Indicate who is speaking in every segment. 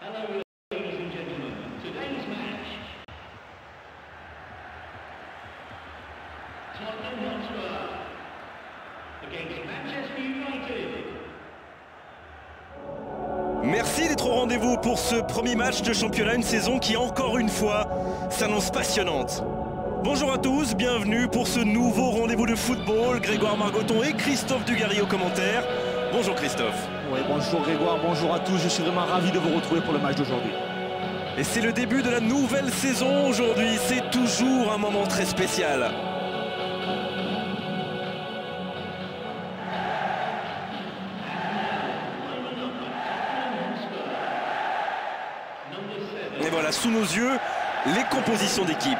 Speaker 1: Hello, ladies and gentlemen. Today's match. Tottenham Hotspur against Manchester United.
Speaker 2: Merci d'être au rendez-vous pour ce premier match de championnat, une saison qui, encore une fois, s'annonce passionnante. Bonjour à tous, bienvenue pour ce nouveau rendez-vous de football. Grégoire Margoton et Christophe Dugarry aux commentaires. Bonjour Christophe.
Speaker 3: Oui, bonjour Grégoire, bonjour à tous. Je suis vraiment ravi de vous retrouver pour le match d'aujourd'hui.
Speaker 2: Et c'est le début de la nouvelle saison aujourd'hui. C'est toujours un moment très spécial. Et voilà, sous nos yeux, les compositions d'équipe.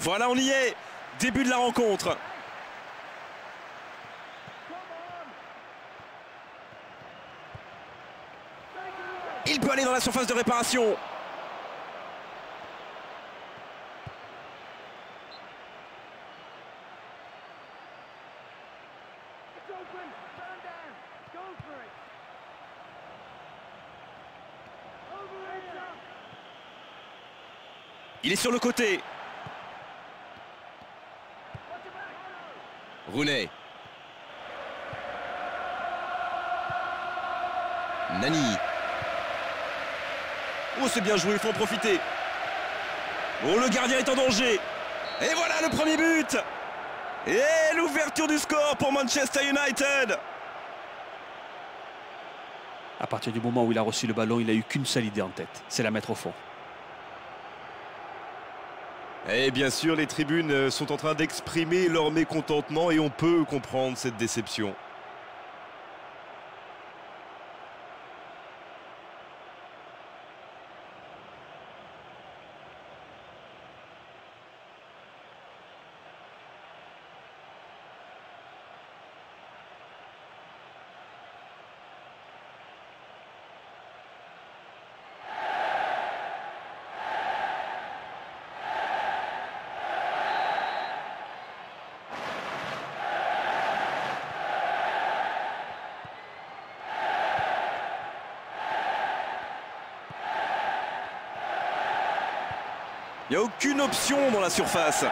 Speaker 2: Voilà, on y est. Début de la rencontre. Il peut aller dans la surface de réparation. Il est sur le côté. Rooney. Nani. Oh, c'est bien joué, il faut en profiter. Oh, le gardien est en danger. Et voilà le premier but. Et l'ouverture du score pour Manchester United.
Speaker 3: À partir du moment où il a reçu le ballon, il n'a eu qu'une seule idée en tête, c'est la mettre au fond.
Speaker 2: Et bien sûr, les tribunes sont en train d'exprimer leur mécontentement et on peut comprendre cette déception. Il n'y a aucune option dans la surface.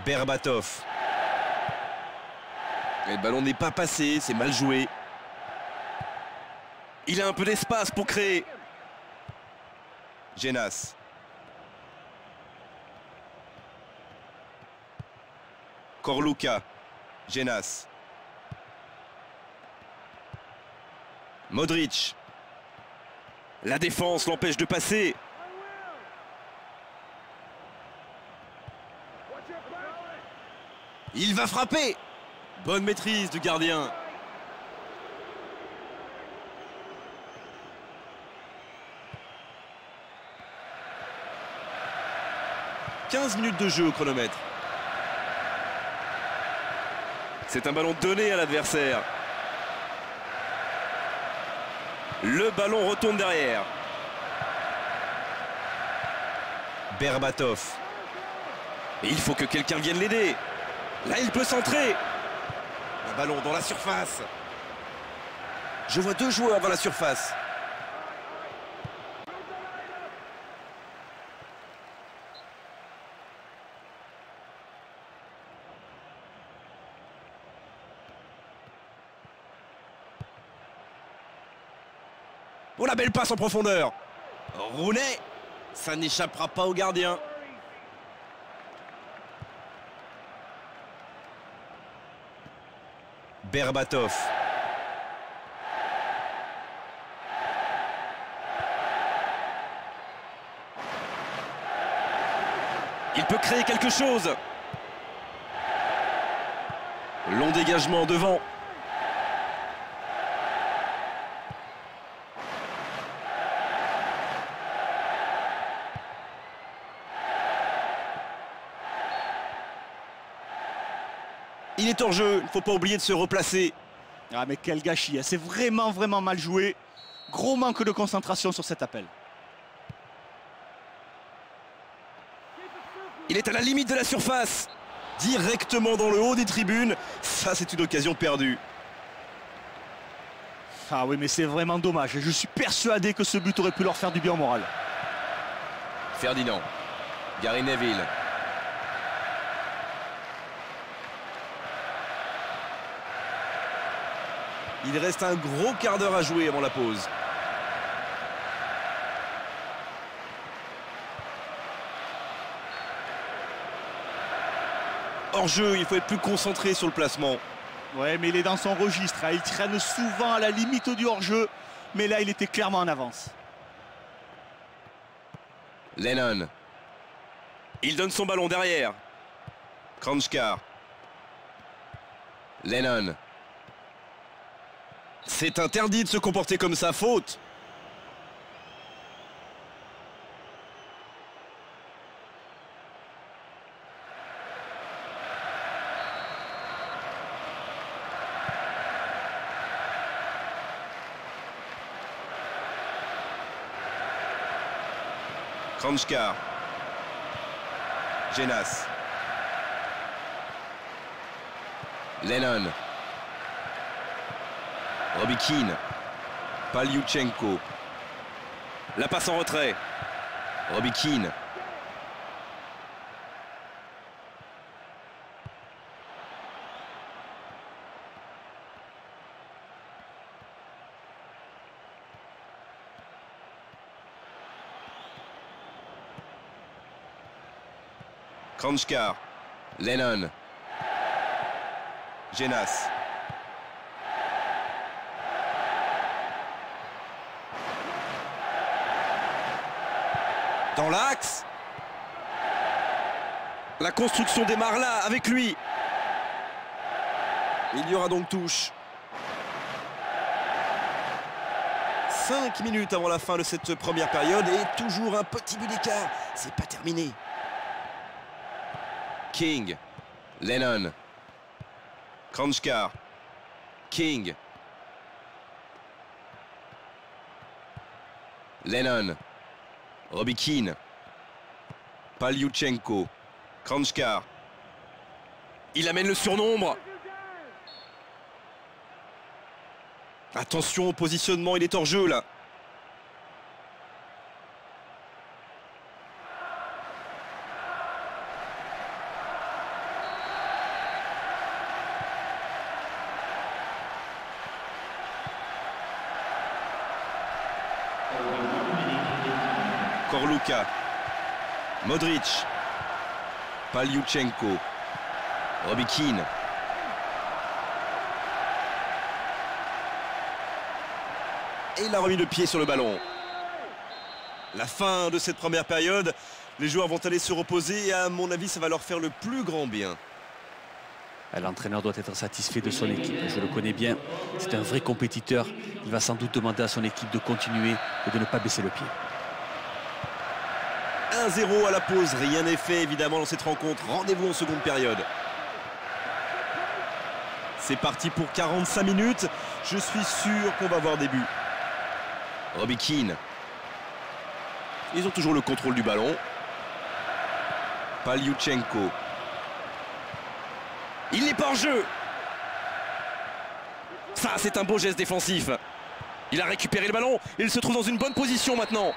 Speaker 2: Berbatov. Et le ballon n'est pas passé, c'est mal joué. Il a un peu d'espace pour créer. Genas. Corluka. Genas. Modric. La défense l'empêche de passer. Il va frapper. Bonne maîtrise du gardien. « 15 minutes de jeu au chronomètre. C'est un ballon donné à l'adversaire. Le ballon retourne derrière. Berbatov. Et il faut que quelqu'un vienne l'aider. Là, il peut centrer. Un ballon dans la surface. Je vois deux joueurs dans la surface. Oh, la belle passe en profondeur. Rooney. Ça n'échappera pas au gardien. Berbatov. Il peut créer quelque chose. Long dégagement devant. Il est hors jeu, il ne faut pas oublier de se replacer.
Speaker 3: Ah mais quel gâchis, hein. C'est vraiment mal joué. Gros manque de concentration sur cet appel.
Speaker 2: Il est à la limite de la surface. Directement dans le haut des tribunes. Ça, c'est une occasion perdue.
Speaker 3: Ah oui, mais c'est vraiment dommage. Je suis persuadé que ce but aurait pu leur faire du bien au moral.
Speaker 2: Ferdinand. Gary Neville. Il reste un gros quart d'heure à jouer avant la pause. Hors jeu, il faut être plus concentré sur le placement.
Speaker 3: Ouais, mais il est dans son registre, hein. Il traîne souvent à la limite du hors-jeu. Mais là, il était clairement en avance.
Speaker 2: Lennon. Il donne son ballon derrière. Kranjčar. Lennon. C'est interdit de se comporter comme ça, faute. Kranjčar. Genas. Lennon. Robbie Keane. Paliuchenko. La passe en retrait. Robbie Keane. Kranjčar. Lennon. Genas. Dans l'axe. La construction démarre là, avec lui. Il y aura donc touche. 5 minutes avant la fin de cette première période et toujours un petit but d'écart. C'est pas terminé. King. Lennon. Kranjčar. King. Lennon. Robbie Keane. Paliuchenko. Kranjčar. Il amène le surnombre. Attention au positionnement, il est hors jeu là. Korluka. Modric. Paliuchenko. Robbie Keane. Et il a remis le pied sur le ballon. La fin de cette première période. Les joueurs vont aller se reposer et à mon avis, ça va leur faire le plus grand bien.
Speaker 3: L'entraîneur doit être satisfait de son équipe. Je le connais bien. C'est un vrai compétiteur. Il va sans doute demander à son équipe de continuer et de ne pas baisser le pied.
Speaker 2: 1-0 à la pause, rien n'est fait évidemment dans cette rencontre. Rendez-vous en seconde période. C'est parti pour 45 minutes. Je suis sûr qu'on va voir des buts. Robbie Keane. Ils ont toujours le contrôle du ballon. Paliuchenko. Il n'est pas en jeu. Ça, c'est un beau geste défensif. Il a récupéré le ballon. Il se trouve dans une bonne position maintenant.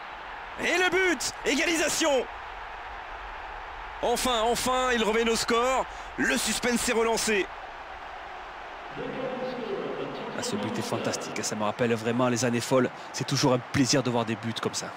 Speaker 2: Et le but, égalisation. Enfin, il revient au score. Le suspense s'est relancé.
Speaker 3: Ah, ce but est fantastique. Ça me rappelle vraiment les années folles. C'est toujours un plaisir de voir des buts comme ça.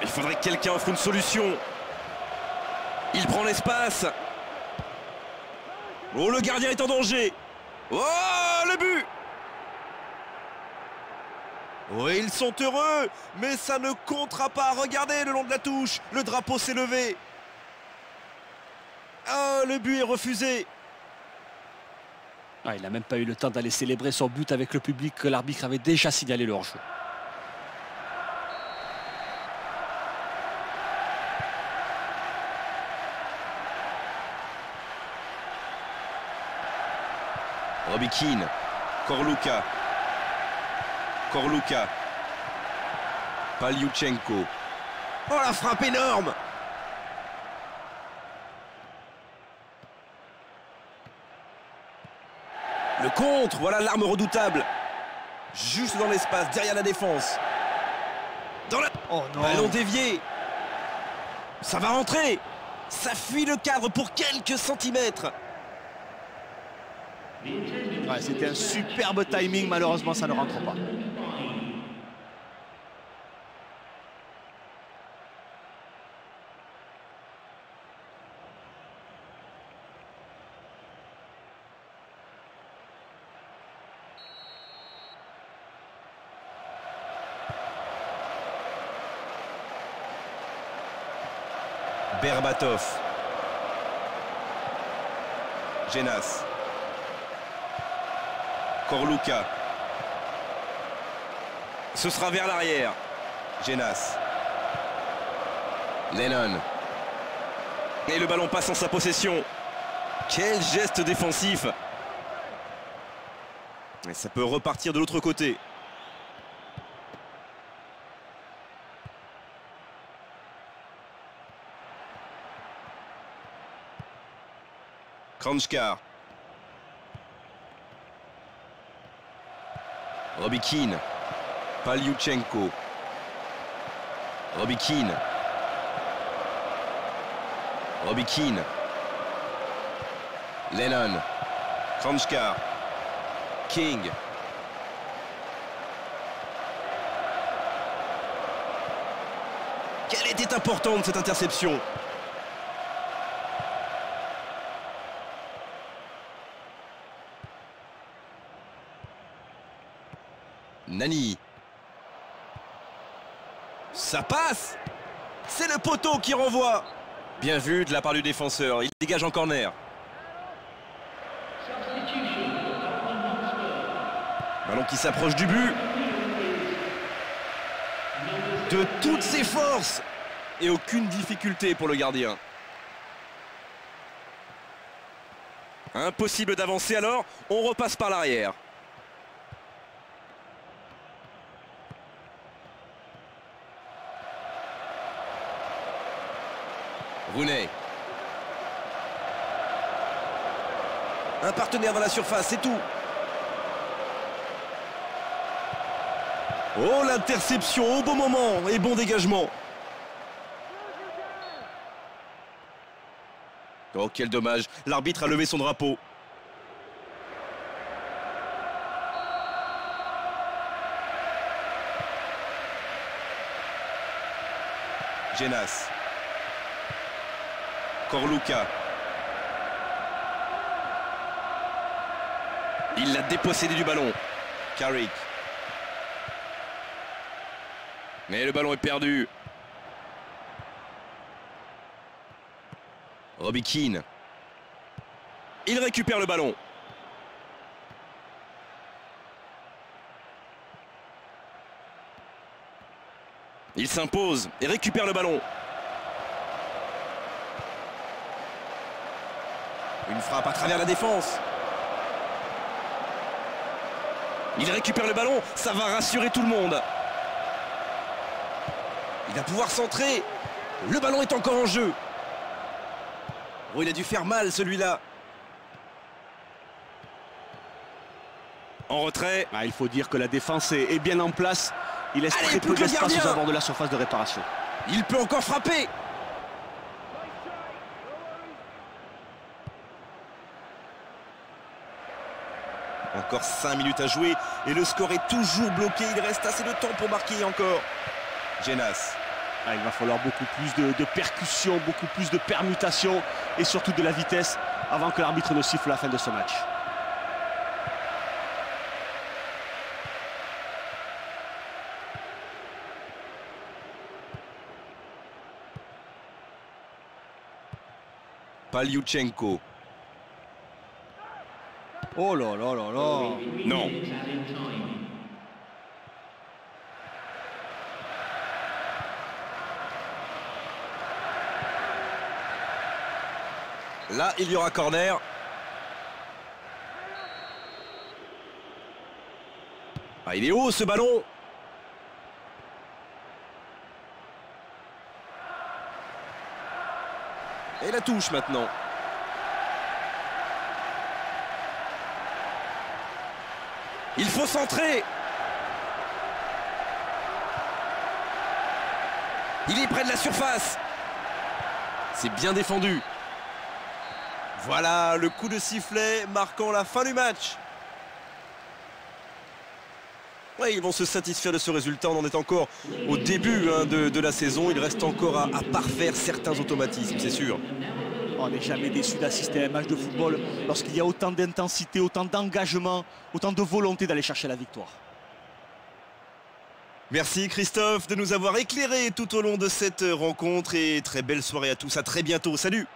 Speaker 2: Il faudrait que quelqu'un offre une solution. Il prend l'espace. Oh, le gardien est en danger. Oh, le but! Oui, ils sont heureux, mais ça ne comptera pas. Regardez le long de la touche, le drapeau s'est levé. Oh, le but est refusé.
Speaker 3: Ah, il n'a même pas eu le temps d'aller célébrer son but avec le public que l'arbitre avait déjà signalé le hors-jeu.
Speaker 2: Robbie Keane, Korluka, Paliuchenko. Oh, la frappe énorme! Le contre, voilà l'arme redoutable. Juste dans l'espace, derrière la défense. Dans la...
Speaker 3: Oh non!
Speaker 2: Ballon dévié. Ça va rentrer. Ça fuit le cadre pour quelques centimètres.
Speaker 3: Ouais, c'était un superbe timing, malheureusement ça ne rentre pas.
Speaker 2: Berbatov. Genas. Korluka. Ce sera vers l'arrière. Genas. Lennon. Et le ballon passe en sa possession. Quel geste défensif. Et ça peut repartir de l'autre côté. Kranjkar. Robbie Keane. Paliuchenko. Robbie Keane. Lennon. Kranjkar. King. Quelle était importante cette interception. Nani. Ça passe. C'est le poteau qui renvoie. Bien vu de la part du défenseur. Il dégage en corner. Ballon qui s'approche du but. De toutes ses forces. Et aucune difficulté pour le gardien. Impossible d'avancer alors. On repasse par l'arrière. Rooney. Un partenaire dans la surface, c'est tout. Oh, l'interception au bon moment et bon dégagement. Oh, quel dommage. L'arbitre a levé son drapeau. Genas. Korluka. Il l'a dépossédé du ballon. Carrick. Mais le ballon est perdu. Robbie Keane. Il récupère le ballon. Il s'impose et récupère le ballon. Une frappe à travers la défense. Il récupère le ballon, ça va rassurer tout le monde. Il va pouvoir centrer. Le ballon est encore en jeu. Oh, il a dû faire mal celui-là. En retrait.
Speaker 3: Ah, il faut dire que la défense est bien en place. Il laisse très peu d'espace aux abords de la surface de réparation.
Speaker 2: Il peut encore frapper. Encore 5 minutes à jouer et le score est toujours bloqué. Il reste assez de temps pour marquer encore. Genas.
Speaker 4: Ah, il va falloir beaucoup plus de percussions, beaucoup plus de permutations et surtout de la vitesse avant que l'arbitre ne siffle la fin de ce match.
Speaker 2: Paliuchenko.
Speaker 4: Oh là là là là.
Speaker 2: Non. Là, il y aura corner. Ah, il est haut ce ballon. Et la touche maintenant. Il faut centrer. Il est près de la surface. C'est bien défendu. Voilà le coup de sifflet marquant la fin du match. Ouais, ils vont se satisfaire de ce résultat. On en est encore au début de la saison. Il reste encore à parfaire certains automatismes, c'est sûr.
Speaker 4: On n'est jamais déçu d'assister à un match de football lorsqu'il y a autant d'intensité, autant d'engagement, autant de volonté d'aller chercher la victoire.
Speaker 2: Merci Christophe de nous avoir éclairés tout au long de cette rencontre et très belle soirée à tous. À très bientôt. Salut!